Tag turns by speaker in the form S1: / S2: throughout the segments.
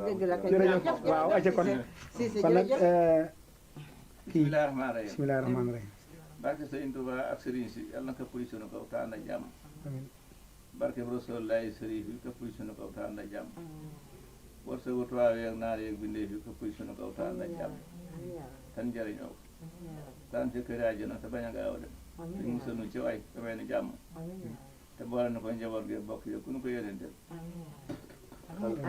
S1: dëgg la kay
S2: jërëjëf waaw acca kon
S1: si
S2: kon nag
S1: jërëjëf
S2: kii
S3: bismillahi rahmaani rahim
S2: bismillahi rahmaani rahim
S3: barke Sëriñ Tuuba ak sëriñ si yàlla na ko puy sunu kaw te ànd ak jàmm
S2: amiin
S3: barke Rasulullaahi sëriñ bi ko puy sunu kaw te ànd ak jàmm war sa watuwaaw yeeg naar yeeg bindee fi ko puy sunu kaw te ànd ak jàmm tan jëriñoo ko tan ci kër àjjana te bañ a gaaw a dem te musal nu ci waay te may nu jàmm te boole na ko njaboot gi bokk yi ku nu ko yéenanteel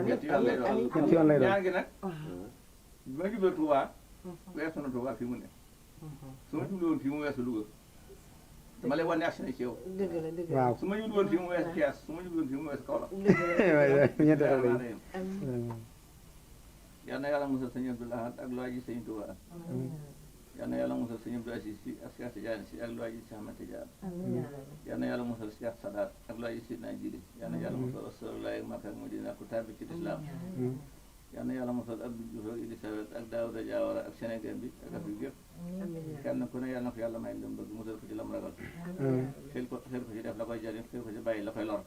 S3: ñetti yoon lay doon
S2: ñetti yoon lay doon
S3: ñaan gi nag bi ma jubloo Tuuba weesu na Tuuba fii mu ne su ma jublu woon fii mu weesu Louga dama lay wan ne action ci yow
S1: dëgg la dëgg la
S2: waaw
S3: su ma jublu woon fii mu weesu Thiès su ma jublu woon fii mu weesu Kaolack
S2: waay ñetti yoon lay
S3: amiin yal na yàlla musal sëñ Abdou Lahad ak Laaji Sëñ Tuuba yal na yàlla musal sëñ Abdou Aziz Si ak Cheikh Tidiane Si ak Laaji Cheikh Ahmed Tidiane yal na yàlla musal Cheikh Sadat ak Laaji Sidna Jili yal na yàlla musal Rasulullah ak Makka ak Madina ku tàbbi ci lislaam yal na yàlla musal Abdou Diouf ak Idrissa Seck ak Daouda Diawara ak Sénégal bi ak Afrique yëpp kenn ku ne yàlla na ko yàlla may lim bëgg musal ko ci lam ragal xel ko ci def la koy jëriñ xel ko ci bàyyi la koy lor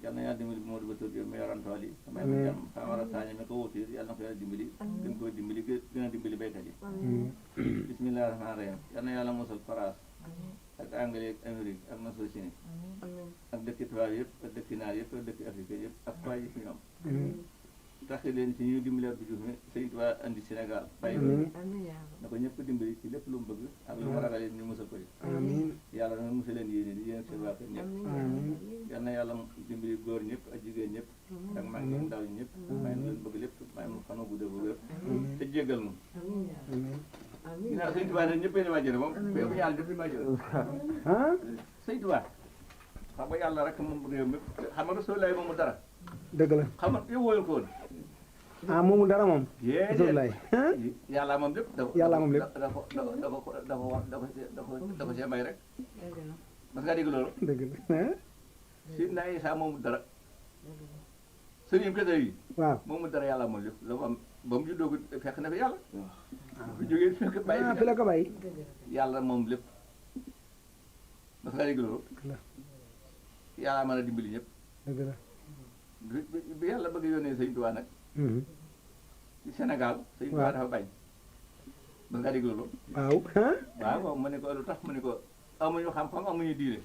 S3: yal na yàlla dimbali Modou Bator Diop mi yoroon tool yi may ko jàmm Famara Sagna mi ko wuutu yàlla na ko yàlla dimbali gën koo dimbali gën a dimbali béykat yi bismillahi rahmaani rahim yal na yàlla musal France ak Anglais ak Amérique ak Nations Unies ak dëkki tubaab yëpp ak dëkki naar yëpp ak dëkki Afrique yëpp ak waa yi fi ñoom taxi leen ci ñu dimbali Abdou Diouf mi Sëñ Tuubaa andi Sénégal bàyyi na ko ñëpp dimbali ci lépp lu mu bëgg ak lu mu ragal ñu musal ko ci yàlla na musal leen yéene di yéen seen waa kër ñëpp yal na yàlla dimbali góor ñëpp ak jigéen ñëpp ak mag ñi ndaw ñi ñëpp may nu leen bëgg lépp may nu xanu gudde bu wér te jéggal mu ginnaaw Sëñ Tuubaa ne ñëppee di wàjjëre moom fépp yàlla def di wàjjëre Sëñ Tuubaa xam nga yàlla rek moom réew mi xam nga Rasulullaay moomu dara
S2: dëgg la
S3: xam nga yow wóoyul ko woon
S2: moomu dara moom Rasulullaay
S3: yàlla moom lépp
S2: yàlla moom lépp
S3: dafa see may rek mas ngaa dégg loolu
S2: dëgg la
S3: Sidna Isaa moomu dara sëriñ kese yi
S2: waaw
S3: moomu dara yàlla moom lépp la am ba mu juddoo fekk na fi yàlla fi jógee fekk bàyyi
S2: fi la ko bàyyi
S3: yàlla moom lépp mas ngaa dégg loolu yàlla mën a dimbali ñëpp
S2: dëgg la
S3: bi yàlla bëgg yónnee Sëñ Tuubaa nag ci Sénégal Sëñ Tuubaa dafa bañ ba nga dégg loolu
S2: waaw
S3: waaw mu ne ko lu tax mu ne ko amuñu xam-xam amuñu diine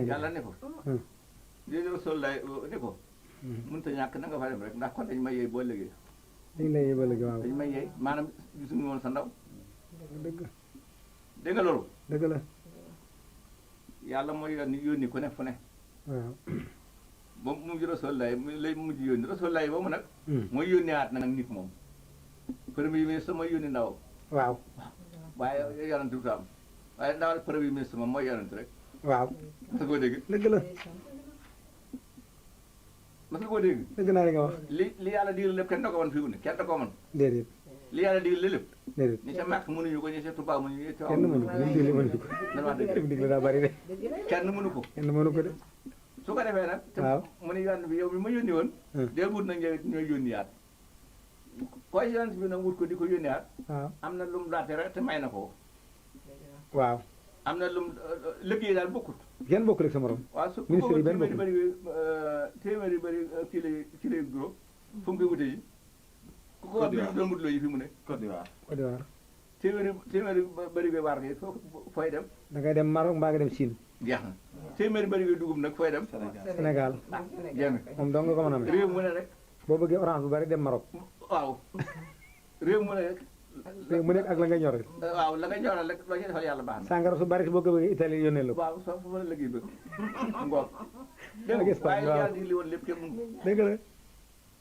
S3: yàlla ne ko déedéet sol lay ne ko mënut a ñàkk na nga fa dem rek ndax kon dañ may yeey boo léegi
S2: dañ lay yebal léegi waaw
S3: dañ may yeey maanaam gisuñu woon sa ndaw
S2: dëgg
S3: dégg nga loolu
S2: dëgg la
S3: yàlla mooy yónni ku ne fu ne
S2: waaw
S3: ba mu mujj Rasul lay lay mujj yónni Rasul lay boobu nag mooy yónni aat nag nit moom premier ministre mooy yónni ndaw
S2: waaw
S3: waaye yonent bi am waaye ndawal premier ministre moom mooy yonent rek
S2: waaw
S3: mas nga koo dégg
S2: dëgg la
S3: mas nga koo dégg
S2: dëgg naa li nga wax
S3: li yàlla digal lépp kenn da ko mën fii mu ne kenn da ko mën
S2: déedéet
S3: li yàlla digal lépp
S2: déedéet
S3: ñi ca màkk mënuñu ko ñi ca Tuubaa mënuñu ko
S2: kenn mënu ko li mu digle mënu ko
S3: nan wax dëgg
S2: li mu digle daa bari de
S3: kenn mënu ko
S2: kenn mënu ko de
S3: su ko defee nag te
S2: waaw
S3: mu ne yonent bi yow bi ma yónni woon dee wut nag ñooy yónni yaat koy yonent bi nag wut ko di ko yónni yaat
S2: waaw
S3: am na lu mu laate rek te may na ko
S2: waaw
S3: am na lu mu liggéey daal bokkut
S2: kenn bokkul ak sa morom
S3: waaw su
S2: ministère yi benn
S3: téeméeri bëri kii lay guro fu mu koy wute yi ku ko wax bi doon wutloo yi fi mu ne
S4: Côte d'Ivoire
S2: Côte d'Ivoire
S3: téeméeri bëri koy waar gi fooy dem
S2: da ngay dem Maroc mbaa nga dem Chine
S3: jeex na téeméeri bëri koy dugub nag fooy dem
S2: Sénégal
S3: jeex
S2: moom dong nga ko mën a amee
S3: réew mu ne rek
S2: boo bëggee orange bu bari dem Maroc
S3: waaw réew mu ne rek
S2: réew mu nekk ak la nga ñor rek
S3: waaw la nga ñoral rek loo ci defal yàlla baax na
S2: sàngara su bari si boo ko bëggee Italie yónnee la ko
S3: waaw soo fu mën a liggéey bëgg ngoog dégg
S2: Ak
S3: nga
S2: Espagne,
S3: waaye
S2: waaw.
S3: yàlla di li woon lépp kenn mënu ko
S2: dëgg la